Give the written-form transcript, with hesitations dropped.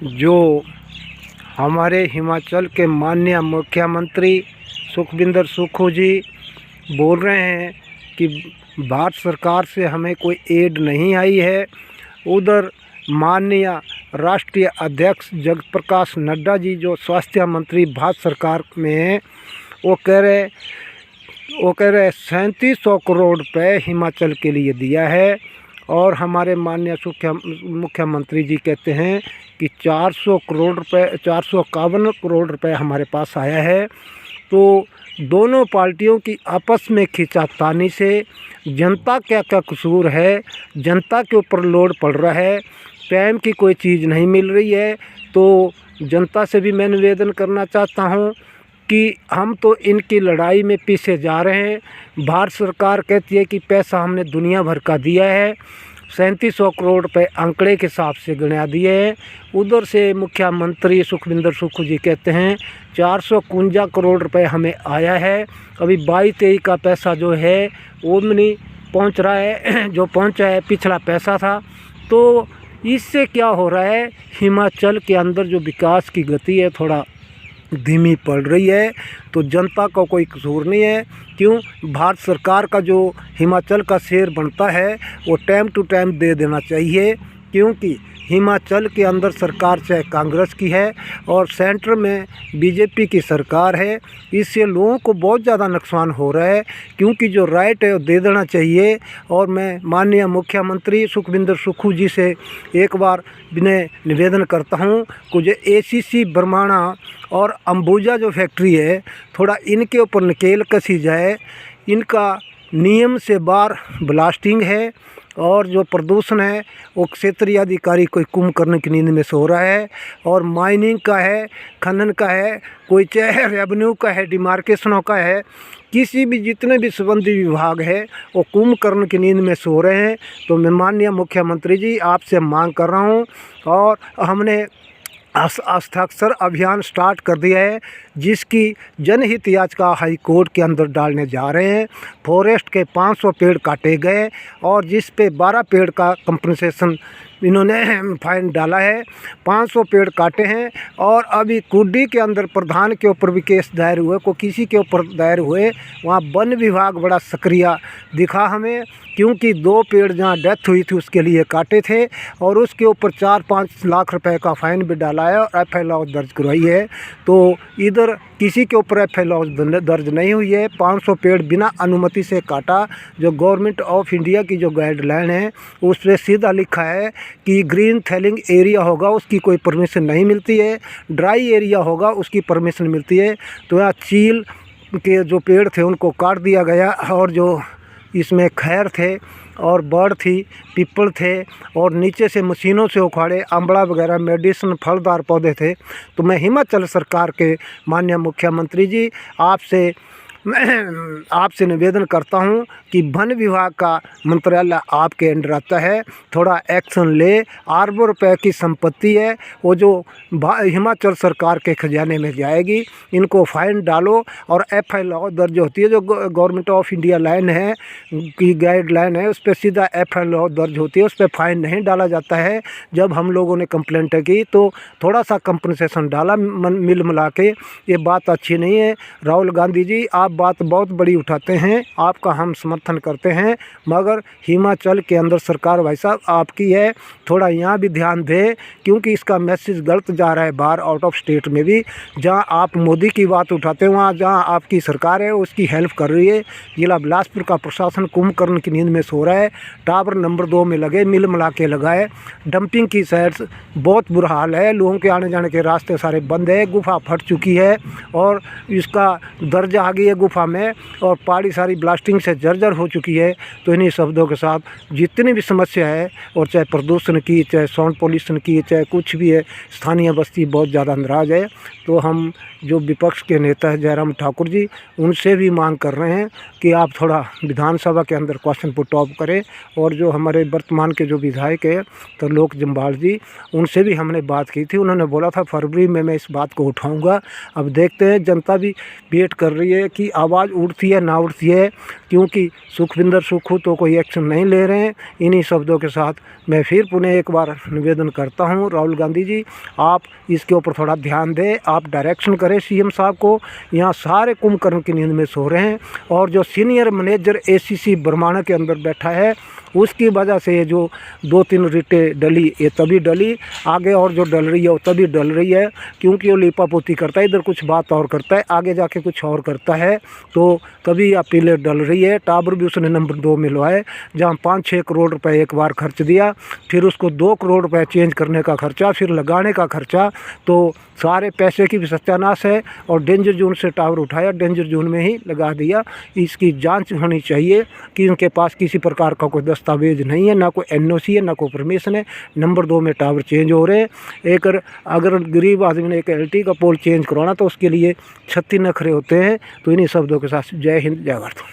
जो हमारे हिमाचल के माननीय मुख्यमंत्री सुखविंदर सुक्खू जी बोल रहे हैं कि भारत सरकार से हमें कोई एड नहीं आई है। उधर माननीय राष्ट्रीय अध्यक्ष जगत प्रकाश नड्डा जी जो स्वास्थ्य मंत्री भारत सरकार में हैं, वो कह रहे 3700 करोड़ रुपए हिमाचल के लिए दिया है। और हमारे माननीय मुख्यमंत्री जी कहते हैं कि 451 करोड़ रुपए हमारे पास आया है। तो दोनों पार्टियों की आपस में खींचातानी से जनता क्या क्या कसूर है, जनता के ऊपर लोड पड़ रहा है, टाइम की कोई चीज़ नहीं मिल रही है। तो जनता से भी मैं निवेदन करना चाहता हूँ कि हम तो इनकी लड़ाई में पीछे जा रहे हैं। भारत सरकार कहती है कि पैसा हमने दुनिया भर का दिया है, 3700 करोड़ रुपए आंकड़े के हिसाब से गिना दिए हैं। उधर से मुख्यमंत्री सुखविंदर सुक्खू जी कहते हैं 451 करोड़ रुपए हमें आया है। अभी 22-23 का पैसा जो है वो नहीं पहुंच रहा है, जो पहुंचा है पिछला पैसा था। तो इससे क्या हो रहा है, हिमाचल के अंदर जो विकास की गति है थोड़ा धीमी पड़ रही है। तो जनता का कोई कसूर नहीं है। क्यों, भारत सरकार का जो हिमाचल का शेयर बनता है वो टाइम टू टाइम दे देना चाहिए। क्योंकि हिमाचल के अंदर सरकार चाहे कांग्रेस की है और सेंटर में बीजेपी की सरकार है, इससे लोगों को बहुत ज़्यादा नुकसान हो रहा है। क्योंकि जो राइट है वो दे देना चाहिए। और मैं माननीय मुख्यमंत्री सुखविंदर सुक्खू जी से एक बार विनय निवेदन करता हूँ कि जो ACC बरमाणा और अंबुजा जो फैक्ट्री है, थोड़ा इनके ऊपर नकेल कसी जाए। इनका नियम से बाहर ब्लास्टिंग है और जो प्रदूषण है वो क्षेत्रीय अधिकारी कोई कुंभकर्ण की नींद में सो रहा है। और माइनिंग का है, खनन का है, कोई चाहे रेवेन्यू का है, डिमार्केशनों का है, किसी भी जितने भी संबंधित विभाग है वो कुंभकर्ण की नींद में सो रहे हैं। तो मैं माननीय मुख्यमंत्री जी आपसे मांग कर रहा हूँ, और हमने हस्ताक्षर अभियान स्टार्ट कर दिया है जिसकी जनहित याचिका हाई कोर्ट के अंदर डालने जा रहे हैं। फॉरेस्ट के 500 पेड़ काटे गए और जिस पे 12 पेड़ का कंपनसेशन इन्होंने फाइन डाला है। 500 पेड़ काटे हैं और अभी कुड्डी के अंदर प्रधान के ऊपर भी केस दायर हुए, को किसी के ऊपर दायर हुए। वहाँ वन विभाग बड़ा सक्रिय दिखा हमें, क्योंकि 2 पेड़ जहाँ डेथ हुई थी उसके लिए काटे थे और उसके ऊपर 4-5 लाख रुपए का फाइन भी डाला है और FIR दर्ज करवाई है। तो इधर किसी के ऊपर FIR दर्ज नहीं हुई है। 500 पेड़ बिना अनुमति से काटा। जो गवर्नमेंट ऑफ इंडिया की जो गाइडलाइन है उस पर सीधा लिखा है कि ग्रीन थैलिंग एरिया होगा उसकी कोई परमिशन नहीं मिलती है, ड्राई एरिया होगा उसकी परमिशन मिलती है। तो यहाँ चील के जो पेड़ थे उनको काट दिया गया और जो इसमें खैर थे और बर्ड थी, पीपल थे और नीचे से मशीनों से उखाड़े आंवला वगैरह मेडिसिन फलदार पौधे थे। तो मैं हिमाचल सरकार के माननीय मुख्यमंत्री जी आपसे निवेदन करता हूं कि वन विभाग का मंत्रालय आपके अंडर आता है, थोड़ा एक्शन ले। अरबों रुपए की संपत्ति है वो जो हिमाचल सरकार के खजाने में जाएगी। इनको फाइन डालो और FIR दर्ज होती है। जो गवर्नमेंट ऑफ इंडिया लाइन है की गाइडलाइन है उस पर सीधा FIR दर्ज होती है, उस पर फाइन नहीं डाला जाता है। जब हम लोगों ने कंप्लेंट की तो थोड़ा सा कंपनसेशन डाला मिल मिला के। ये बात अच्छी नहीं है। राहुल गांधी जी आप बात बहुत बड़ी उठाते हैं, आपका हम समर्थन करते हैं, मगर हिमाचल के अंदर सरकार भाई साहब आपकी है, थोड़ा यहाँ भी ध्यान दें। क्योंकि इसका मैसेज गलत जा रहा है बाहर आउट ऑफ स्टेट में भी। जहाँ आप मोदी की बात उठाते हैं वहाँ जहाँ आपकी सरकार है उसकी हेल्प कर रही है। जिला बिलासपुर का प्रशासन कुंभकर्ण की नींद में सो रहा है। टावर नंबर 2 में लगे, मिल मिला के लगाए। डंपिंग की साइड बहुत बुरा हाल है, लोगों के आने जाने के रास्ते सारे बंद है, गुफा फट चुकी है और इसका दर्जा आ गई है गुफा में और पहाड़ी सारी ब्लास्टिंग से जर्जर हो चुकी है। तो इन्हीं शब्दों के साथ जितनी भी समस्या है, और चाहे प्रदूषण की, चाहे साउंड पोल्यूशन की, चाहे कुछ भी है, स्थानीय बस्ती बहुत ज़्यादा नाराज़ है। तो हम जो विपक्ष के नेता हैं जयराम ठाकुर जी, उनसे भी मांग कर रहे हैं कि आप थोड़ा विधानसभा के अंदर क्वेश्चन पुट ऑफ करें। और जो हमारे वर्तमान के जो विधायक है त्रिलोक जम्वाल जी, उनसे भी हमने बात की थी। उन्होंने बोला था फरवरी में मैं इस बात को उठाऊंगा। अब देखते हैं, जनता भी वेट कर रही है कि आवाज़ उठती है ना उठती है, क्योंकि सुखविंदर सुक्खू तो कोई एक्शन नहीं ले रहे हैं। इन्हीं शब्दों के साथ मैं फिर पुनः एक बार निवेदन करता हूं, राहुल गांधी जी आप इसके ऊपर थोड़ा ध्यान दें, आप डायरेक्शन करें सीएम साहब को। यहाँ सारे कुंभकर्ण की नींद में सो रहे हैं और जो सीनियर मैनेजर एसीसी बरमाणा के अंदर बैठा है उसकी वजह से ये जो 2-3 रिटें डली, ये तभी डली, आगे और जो डल रही है वो तभी डल रही है, क्योंकि वो लीपापोती करता है, इधर कुछ बात और करता है, आगे जाके कुछ और करता है, तो तभी अपीलें डल रही है। टावर भी उसने नंबर 2 में लवाए, जहाँ 5-6 करोड़ रुपए एक बार खर्च दिया, फिर उसको 2 करोड़ रुपए चेंज करने का खर्चा, फिर लगाने का खर्चा, तो सारे पैसे की भी सत्यानाश है। और डेंजर जोन से टावर उठाया, डेंजर जोन में ही लगा दिया। इसकी जांच होनी चाहिए कि उनके पास किसी प्रकार का कोई दस्तावेज नहीं है, ना कोई एनओसी है, ना कोई परमिशन है। नंबर 2 में टावर चेंज हो रहे हैं। एक अगर गरीब आदमी ने एक एलटी का पोल चेंज करवाना तो उसके लिए 36 नखरे होते हैं। तो इन्हीं शब्दों के साथ जय हिंद, जय भारत।